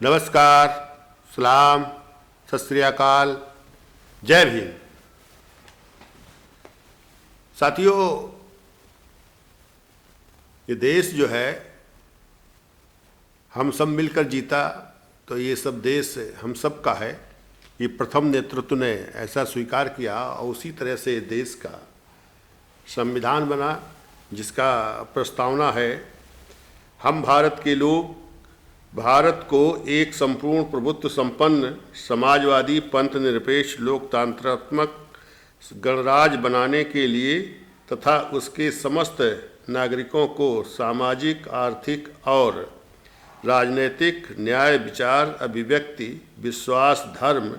नमस्कार, सलाम, सत श्री अकाल, जय भीम। साथियों, ये देश जो है हम सब मिलकर जीता, तो ये सब देश हम सब का है। ये प्रथम नेतृत्व ने ऐसा स्वीकार किया और उसी तरह से देश का संविधान बना, जिसका प्रस्तावना है, हम भारत के लोग भारत को एक संपूर्ण प्रभुत्व संपन्न समाजवादी पंथ निरपेक्ष लोकतांत्रात्मक गणराज्य बनाने के लिए तथा उसके समस्त नागरिकों को सामाजिक, आर्थिक और राजनीतिक न्याय, विचार, अभिव्यक्ति, विश्वास, धर्म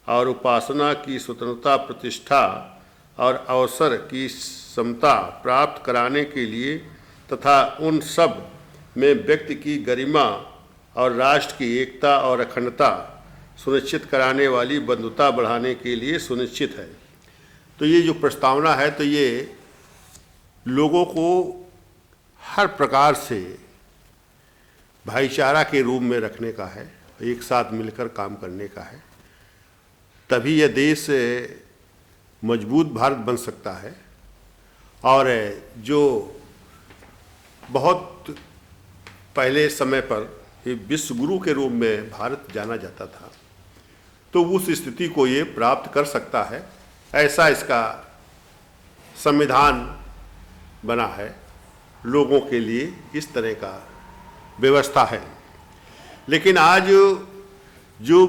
और उपासना की स्वतंत्रता, प्रतिष्ठा और अवसर की समता प्राप्त कराने के लिए तथा उन सब में व्यक्ति की गरिमा और राष्ट्र की एकता और अखंडता सुनिश्चित कराने वाली बंधुता बढ़ाने के लिए सुनिश्चित है। तो ये जो प्रस्तावना है, तो ये लोगों को हर प्रकार से भाईचारा के रूप में रखने का है, एक साथ मिलकर काम करने का है। तभी यह देश मजबूत भारत बन सकता है। और जो बहुत पहले समय पर विश्व गुरु के रूप में भारत जाना जाता था, तो उस स्थिति को ये प्राप्त कर सकता है, ऐसा इसका संविधान बना है। लोगों के लिए इस तरह का व्यवस्था है। लेकिन आज जो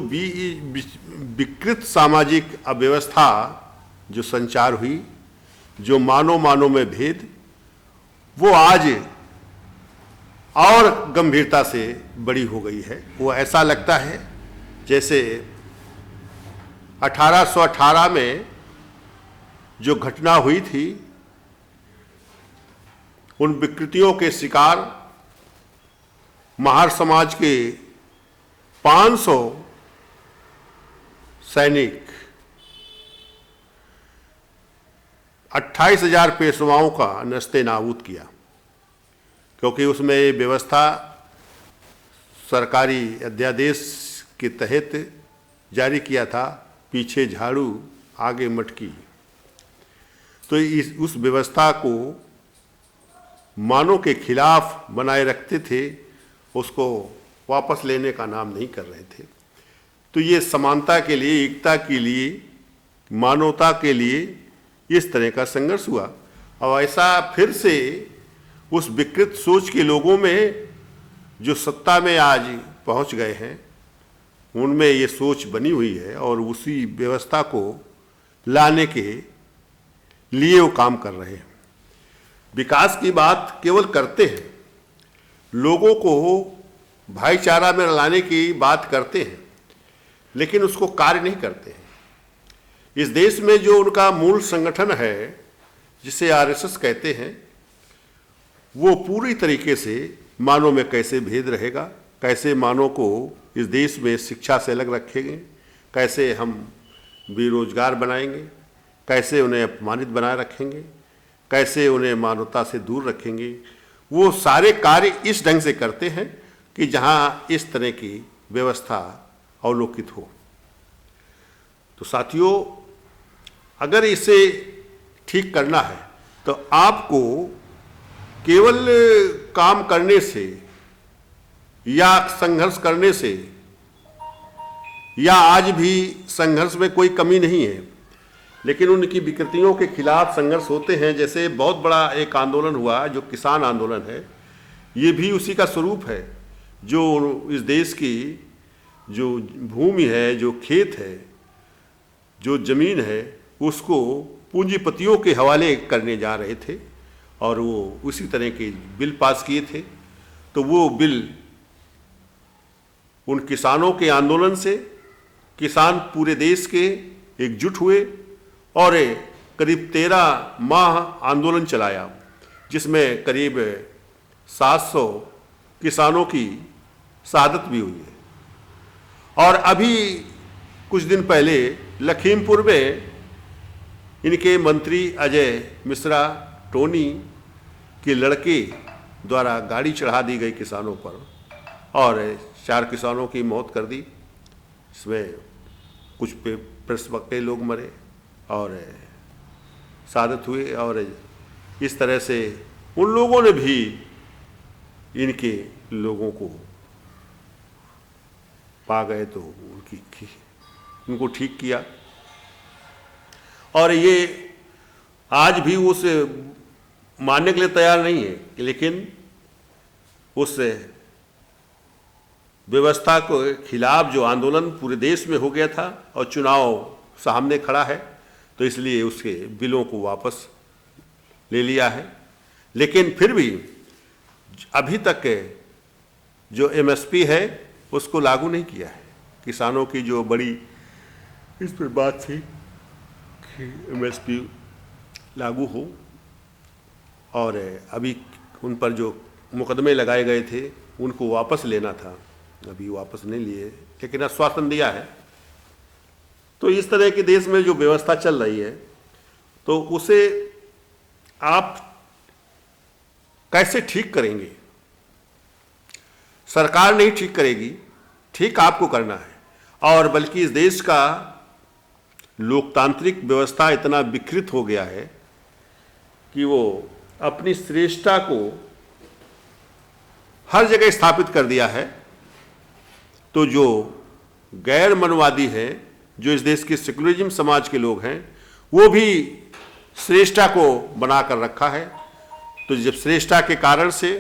विकृत सामाजिक अव्यवस्था जो संचार हुई, जो मानव में भेद, वो आज और गंभीरता से बड़ी हो गई है। वो ऐसा लगता है जैसे 1818 में जो घटना हुई थी, उन विकृतियों के शिकार महार समाज के 500 सैनिक 28,000 पेशवाओं का नस्ते नाबूद किया, क्योंकि उसमें ये व्यवस्था सरकारी अध्यादेश के तहत जारी किया था, पीछे झाड़ू आगे मटकी। तो उस व्यवस्था को मानव के खिलाफ बनाए रखते थे, उसको वापस लेने का नाम नहीं कर रहे थे। तो ये समानता के लिए, एकता के लिए, मानवता के लिए इस तरह का संघर्ष हुआ। और ऐसा फिर से उस विकृत सोच के लोगों में जो सत्ता में आज पहुंच गए हैं, उनमें ये सोच बनी हुई है और उसी व्यवस्था को लाने के लिए वो काम कर रहे हैं। विकास की बात केवल करते हैं, लोगों को भाईचारा में लाने की बात करते हैं, लेकिन उसको कार्य नहीं करते हैं। इस देश में जो उनका मूल संगठन है, जिसे आरएसएस कहते हैं, वो पूरी तरीके से मानव में कैसे भेद रहेगा, कैसे मानव को इस देश में शिक्षा से अलग रखेंगे, कैसे हम बेरोजगार बनाएंगे, कैसे उन्हें अपमानित बनाए रखेंगे, कैसे उन्हें मानवता से दूर रखेंगे, वो सारे कार्य इस ढंग से करते हैं कि जहाँ इस तरह की व्यवस्था अवलोकित हो। तो साथियों, अगर इसे ठीक करना है तो आपको केवल काम करने से या संघर्ष करने से, या आज भी संघर्ष में कोई कमी नहीं है, लेकिन उनकी विकृतियों के खिलाफ संघर्ष होते हैं। जैसे बहुत बड़ा एक आंदोलन हुआ जो किसान आंदोलन है, ये भी उसी का स्वरूप है। जो इस देश की जो भूमि है, जो खेत है, जो जमीन है, उसको पूंजीपतियों के हवाले करने जा रहे थे और वो उसी तरह के बिल पास किए थे। तो वो बिल, उन किसानों के आंदोलन से किसान पूरे देश के एकजुट हुए और करीब 13 माह आंदोलन चलाया, जिसमें करीब 700 किसानों की शहादत भी हुई है। और अभी कुछ दिन पहले लखीमपुर में इनके मंत्री अजय मिश्रा टोनी के लड़के द्वारा गाड़ी चढ़ा दी गई किसानों पर और 4 किसानों की मौत कर दी। इसमें कुछ प्रेस के लोग मरे और शहादत हुए, और इस तरह से उन लोगों ने भी इनके लोगों को पा गए तो उनको ठीक किया। और ये आज भी उस मानने के लिए तैयार नहीं है, लेकिन उस व्यवस्था के खिलाफ जो आंदोलन पूरे देश में हो गया था और चुनाव सामने खड़ा है, तो इसलिए उसके बिलों को वापस ले लिया है। लेकिन फिर भी अभी तक जो एमएसपी है उसको लागू नहीं किया है। किसानों की जो बड़ी इस पर बात थी कि एमएसपी लागू हो, और अभी उन पर जो मुकदमे लगाए गए थे उनको वापस लेना था, अभी वापस नहीं लिए, लेकिन आश्वासन दिया है। तो इस तरह के देश में जो व्यवस्था चल रही है, तो उसे आप कैसे ठीक करेंगे? सरकार नहीं ठीक करेगी, ठीक आपको करना है। और बल्कि इस देश का लोकतांत्रिक व्यवस्था इतना विकृत हो गया है कि वो अपनी श्रेष्ठता को हर जगह स्थापित कर दिया है। तो जो गैर मनवादी हैं, जो इस देश के सेकुलरिज्म समाज के लोग हैं, वो भी श्रेष्ठता को बनाकर रखा है। तो जब श्रेष्ठता के कारण से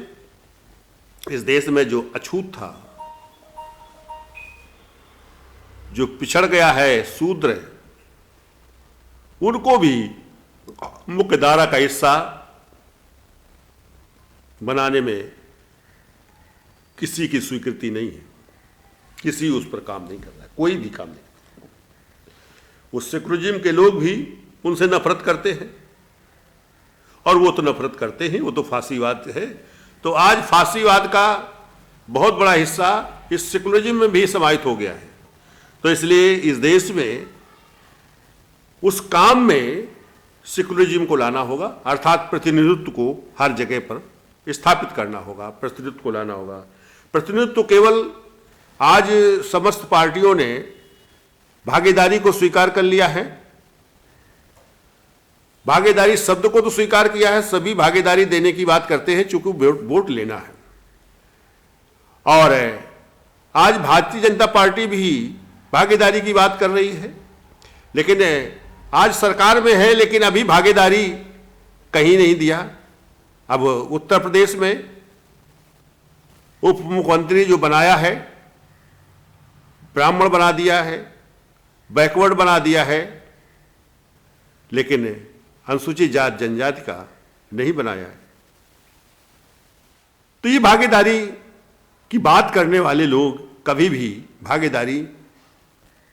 इस देश में जो अछूत था, जो पिछड़ गया है शूद्र, उनको भी मुख्य धारा का हिस्सा बनाने में किसी की स्वीकृति नहीं है, किसी उस पर काम नहीं कर रहा है, कोई भी काम नहीं। उस सेकुलरिज्म के लोग भी उनसे नफरत करते हैं, और वो तो नफरत करते हैं, वो तो फांसीवाद है। तो आज फांसीवाद का बहुत बड़ा हिस्सा इस सेकुलरिज्म में भी समाहित हो गया है। तो इसलिए इस देश में उस काम में सेकुलरिज्म को लाना होगा, अर्थात प्रतिनिधित्व को हर जगह पर स्थापित करना होगा, प्रतिनिधित्व को लाना होगा। प्रतिनिधित्व केवल आज समस्त पार्टियों ने भागीदारी को स्वीकार कर लिया है। भागीदारी शब्द को तो स्वीकार किया है, सभी भागीदारी देने की बात करते हैं, चूंकि वोट लेना है। और आज भारतीय जनता पार्टी भी भागीदारी की बात कर रही है, लेकिन आज सरकार में है, लेकिन अभी भागीदारी कहीं नहीं दिया। अब उत्तर प्रदेश में उप मुख्यमंत्री जो बनाया है, ब्राह्मण बना दिया है, बैकवर्ड बना दिया है, लेकिन अनुसूचित जात जनजाति का नहीं बनाया है। तो ये भागीदारी की बात करने वाले लोग कभी भी भागीदारी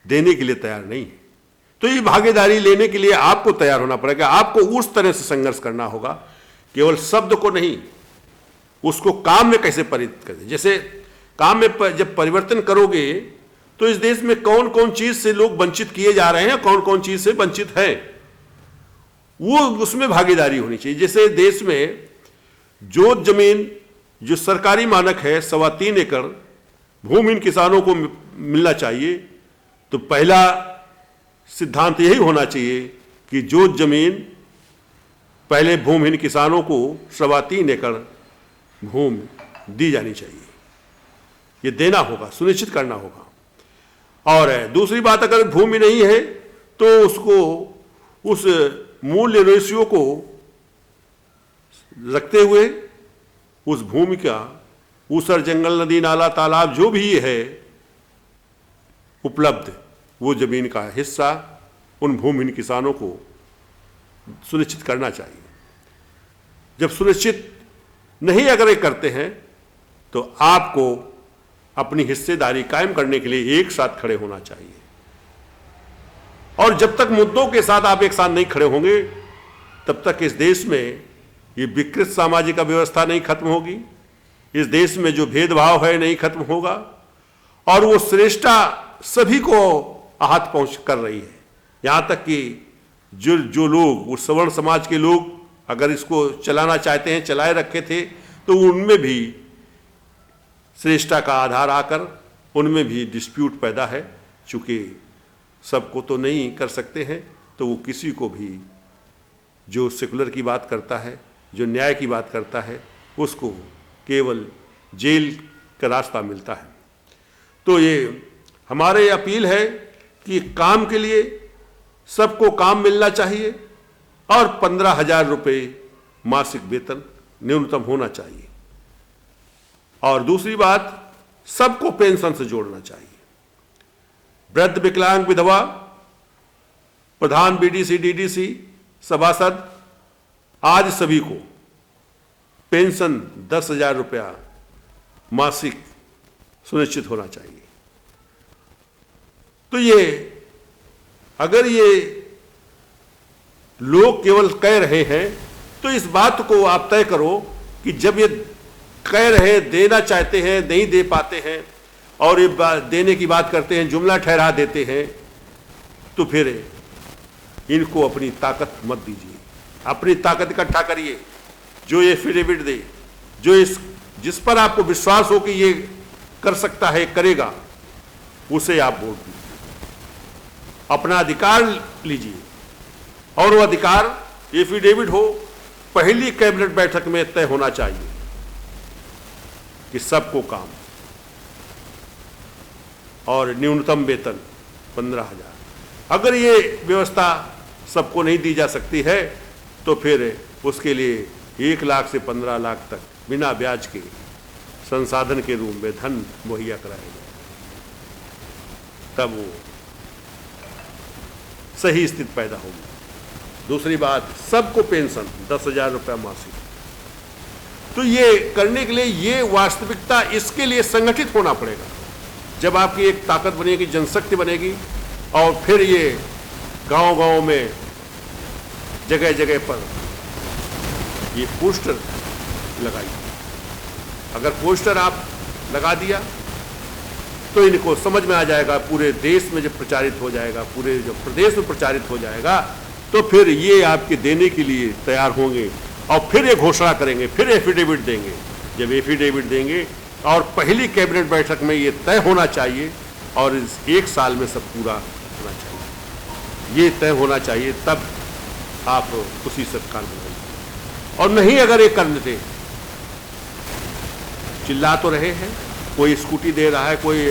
देने के लिए तैयार नहीं है। तो ये भागीदारी लेने के लिए आपको तैयार होना पड़ेगा, आपको उस तरह से संघर्ष करना होगा, केवल शब्द को नहीं, उसको काम में कैसे परिवर्तित करें। जैसे काम में जब परिवर्तन करोगे तो इस देश में कौन कौन चीज से लोग वंचित किए जा रहे हैं, कौन कौन चीज से वंचित है, वो उसमें भागीदारी होनी चाहिए। जैसे देश में जो जमीन जो सरकारी मानक है 3.25 एकड़ भूमिहीन किसानों को मिलना चाहिए, तो पहला सिद्धांत यही होना चाहिए कि जो जमीन पहले भूमिहीन किसानों को 3.25 एकड़ भूमि दी जानी चाहिए, ये देना होगा, सुनिश्चित करना होगा। और दूसरी बात, अगर भूमि नहीं है तो उसको उस मूल्य रेशियो को रखते हुए उस भूमि का ऊसर, जंगल, नदी, नाला, तालाब जो भी है उपलब्ध, वो जमीन का हिस्सा उन भूमिहीन किसानों को सुनिश्चित करना चाहिए। जब सुनिश्चित नहीं अगर ये करते हैं तो आपको अपनी हिस्सेदारी कायम करने के लिए एक साथ खड़े होना चाहिए। और जब तक मुद्दों के साथ आप एक साथ नहीं खड़े होंगे, तब तक इस देश में ये विकृत सामाजिक व्यवस्था नहीं खत्म होगी, इस देश में जो भेदभाव है नहीं खत्म होगा, और वो श्रेष्ठता सभी को आहत पहुंच कर रही है। यहाँ तक कि जो लोग उस सवर्ण समाज के लोग अगर इसको चलाना चाहते हैं, चलाए रखे थे, तो उनमें भी श्रेष्ठता का आधार आकर उनमें भी डिस्प्यूट पैदा है। चूँकि सबको तो नहीं कर सकते हैं, तो वो किसी को भी जो सेकुलर की बात करता है, जो न्याय की बात करता है, उसको केवल जेल का रास्ता मिलता है। तो ये हमारे अपील है कि काम के लिए सबको काम मिलना चाहिए और 15,000 रुपये मासिक वेतन न्यूनतम होना चाहिए। और दूसरी बात, सबको पेंशन से जोड़ना चाहिए। वृद्ध, विकलांग, विधवा, प्रधान, बीडीसी, डीडीसी, सभासद, आज सभी को पेंशन 10,000 रुपया मासिक सुनिश्चित होना चाहिए। तो ये अगर ये लोग केवल कह रहे हैं, तो इस बात को आप तय करो कि जब ये कह रहे, देना चाहते हैं, नहीं दे पाते हैं और ये देने की बात करते हैं, जुमला ठहरा देते हैं, तो फिर इनको अपनी ताकत मत दीजिए। अपनी ताकत इकट्ठा करिए। जो ये एफिडेविट दे, जो जिस पर आपको विश्वास हो कि ये कर सकता है, करेगा, उसे आप वोट दीजिए। अपना अधिकार लीजिए और वो अधिकार एफिडेविट हो, पहली कैबिनेट बैठक में तय होना चाहिए कि सबको काम और न्यूनतम वेतन 15,000। अगर ये व्यवस्था सबको नहीं दी जा सकती है, तो फिर उसके लिए 1 लाख से 15 लाख तक बिना ब्याज के संसाधन के रूप में धन मुहैया कराया जाए, तब वो सही स्थिति पैदा होगी। दूसरी बात, सबको पेंशन 10,000 रुपया मासिक। तो ये करने के लिए, ये वास्तविकता, इसके लिए संगठित होना पड़ेगा। जब आपकी एक ताकत बनेगी, जनशक्ति बनेगी, और फिर ये गांव-गांव में, जगह जगह पर ये पोस्टर लगाइए। अगर पोस्टर आप लगा दिया तो इनको समझ में आ जाएगा, पूरे देश में जब प्रचारित हो जाएगा, पूरे जो प्रदेश में प्रचारित हो जाएगा, तो फिर ये आपके देने के लिए तैयार होंगे और फिर ये घोषणा करेंगे, फिर एफिडेविट देंगे। जब एफिडेविट देंगे और पहली कैबिनेट बैठक में ये तय होना चाहिए और इस 1 साल में सब पूरा होना चाहिए, ये तय होना चाहिए, तब आप उसी सरकार बनाइए। और नहीं, अगर ये करने थे, चिल्ला तो रहे हैं, कोई स्कूटी दे रहा है, कोई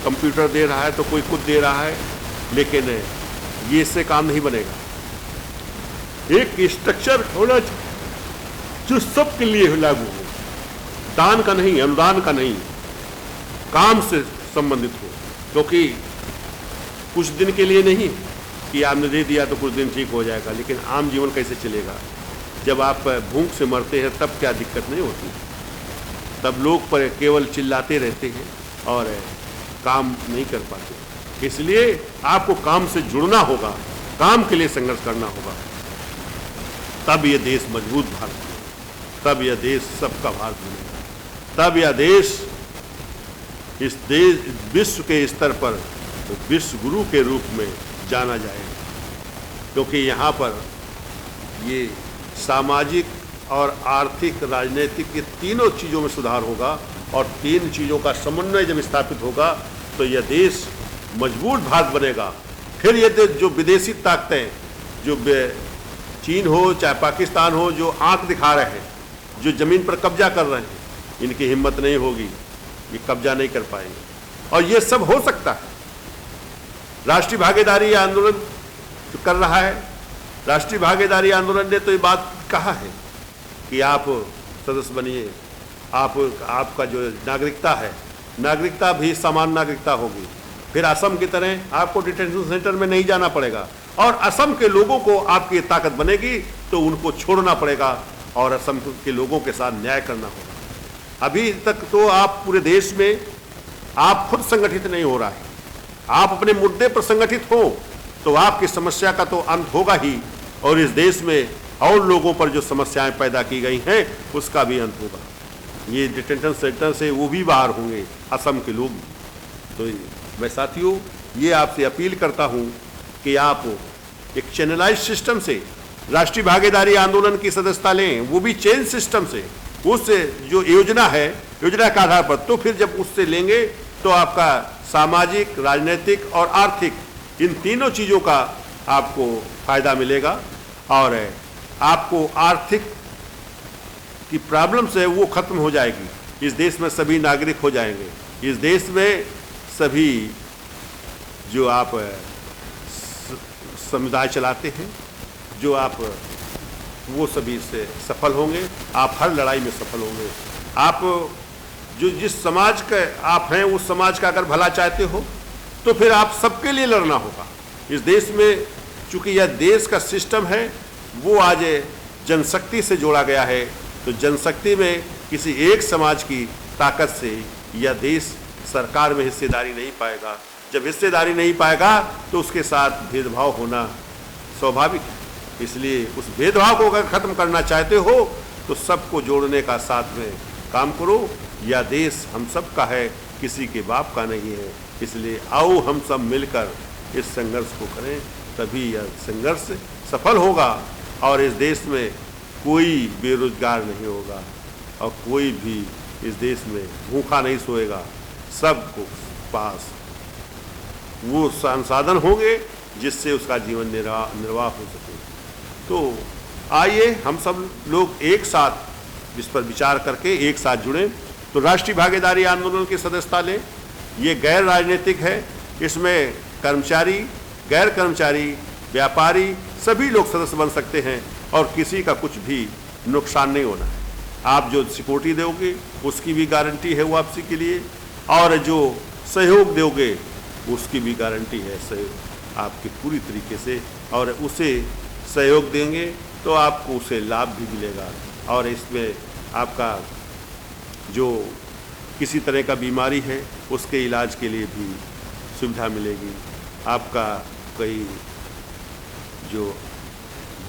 कंप्यूटर दे रहा है, तो कोई खुद दे रहा है, लेकिन ये इससे काम नहीं बनेगा। एक स्ट्रक्चर होना चाहिए जो सबके लिए लागू हो, दान का नहीं, अनुदान का नहीं, काम से संबंधित हो। क्योंकि कुछ दिन के लिए नहीं कि आपने दे दिया तो कुछ दिन ठीक हो जाएगा, लेकिन आम जीवन कैसे चलेगा? जब आप भूख से मरते हैं तब क्या दिक्कत नहीं होती, तब लोग पर केवल चिल्लाते रहते हैं और काम नहीं कर पाते। इसलिए आपको काम से जुड़ना होगा, काम के लिए संघर्ष करना होगा, तब यह देश मजबूत भारत बनेगा, तब यह देश सबका भारत बनेगा, तब यह देश इस देश विश्व के स्तर पर विश्व गुरु के रूप में जाना जाएगा। क्योंकि यहाँ पर ये सामाजिक और आर्थिक, राजनीतिक, ये तीनों चीज़ों में सुधार होगा और 3 चीज़ों का समन्वय जब स्थापित होगा तो यह देश मजबूत भारत बनेगा। फिर ये जो विदेशी ताकतें, जो चीन हो चाहे पाकिस्तान हो, जो आंख दिखा रहे हैं, जो ज़मीन पर कब्जा कर रहे हैं, इनकी हिम्मत नहीं होगी, ये कब्जा नहीं कर पाएंगे। और ये सब हो सकता है। राष्ट्रीय भागीदारी आंदोलन जो कर रहा है, राष्ट्रीय भागीदारी आंदोलन ने तो ये बात कहा है कि आप सदस्य बनिए, आपका जो नागरिकता है, नागरिकता भी समान नागरिकता होगी। फिर असम की तरह आपको डिटेंशन सेंटर में नहीं जाना पड़ेगा और असम के लोगों को आपकी ताकत बनेगी तो उनको छोड़ना पड़ेगा और असम के लोगों के साथ न्याय करना होगा। अभी तक तो आप पूरे देश में आप खुद संगठित नहीं हो रहा है। आप अपने मुद्दे पर संगठित हो तो आपकी समस्या का तो अंत होगा ही, और इस देश में और लोगों पर जो समस्याएं पैदा की गई हैं उसका भी अंत होगा। ये डिटेंशन सेंटर से वो भी बाहर होंगे, असम के लोग। तो मैं साथियों ये आपसे अपील करता हूँ कि आप एक चैनलाइज सिस्टम से राष्ट्रीय भागीदारी आंदोलन की सदस्यता लें, वो भी चेन सिस्टम से, उस जो योजना है, योजना के आधार पर, तो फिर जब उससे लेंगे तो आपका सामाजिक, राजनीतिक और आर्थिक इन तीनों चीज़ों का आपको फायदा मिलेगा और आपको आर्थिक की प्रॉब्लम से वो खत्म हो जाएगी। इस देश में सभी नागरिक हो जाएंगे, इस देश में सभी जो आप समुदाय चलाते हैं, जो आप वो सभी से सफल होंगे, आप हर लड़ाई में सफल होंगे। आप जो जिस समाज के आप हैं उस समाज का अगर भला चाहते हो तो फिर आप सबके लिए लड़ना होगा। इस देश में चूंकि यह देश का सिस्टम है वो आज जनशक्ति से जोड़ा गया है, तो जनशक्ति में किसी एक समाज की ताकत से यह देश सरकार में हिस्सेदारी नहीं पाएगा। जब हिस्सेदारी नहीं पाएगा तो उसके साथ भेदभाव होना स्वाभाविक है। इसलिए उस भेदभाव को अगर खत्म करना चाहते हो तो सबको जोड़ने का साथ में काम करो। यह देश हम सब का है, किसी के बाप का नहीं है। इसलिए आओ हम सब मिलकर इस संघर्ष को करें, तभी यह संघर्ष सफल होगा और इस देश में कोई बेरोजगार नहीं होगा और कोई भी इस देश में भूखा नहीं सोएगा। सबको पास वो संसाधन होंगे जिससे उसका जीवन निर्वाह हो सके। तो आइए हम सब लोग एक साथ इस पर विचार करके एक साथ जुड़ें। तो राष्ट्रीय भागीदारी आंदोलन की सदस्यता लें। ये गैर राजनीतिक है, इसमें कर्मचारी, गैर कर्मचारी, व्यापारी सभी लोग सदस्य बन सकते हैं और किसी का कुछ भी नुकसान नहीं होना है। आप जो सिक्योरिटी दोगे उसकी भी गारंटी है वापसी के लिए, और जो सहयोग दोगे उसकी भी गारंटी है सहयोग आपकी पूरी तरीके से, और उसे सहयोग देंगे तो आपको उसे लाभ भी मिलेगा। और इसमें आपका जो किसी तरह का बीमारी है उसके इलाज के लिए भी सुविधा मिलेगी। आपका कोई जो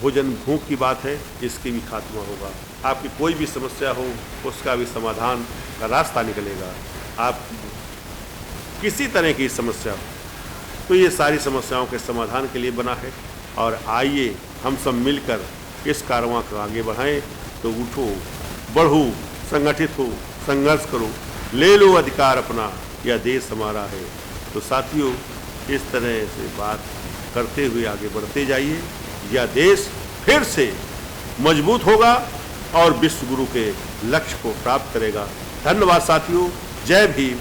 भोजन भूख की बात है इसकी भी खात्मा होगा। आपकी कोई भी समस्या हो उसका भी समाधान का रास्ता निकलेगा। आप किसी तरह की समस्या हो तो ये सारी समस्याओं के समाधान के लिए बना है। और आइए हम सब मिलकर इस कारवां को आगे बढ़ाएं। तो उठो, बढ़ो, संगठित हो, संघर्ष करो, ले लो अधिकार अपना, यह देश हमारा है। तो साथियों, इस तरह से बात करते हुए आगे बढ़ते जाइए। यह देश फिर से मजबूत होगा और विश्व गुरु के लक्ष्य को प्राप्त करेगा। धन्यवाद साथियों। जय भीम,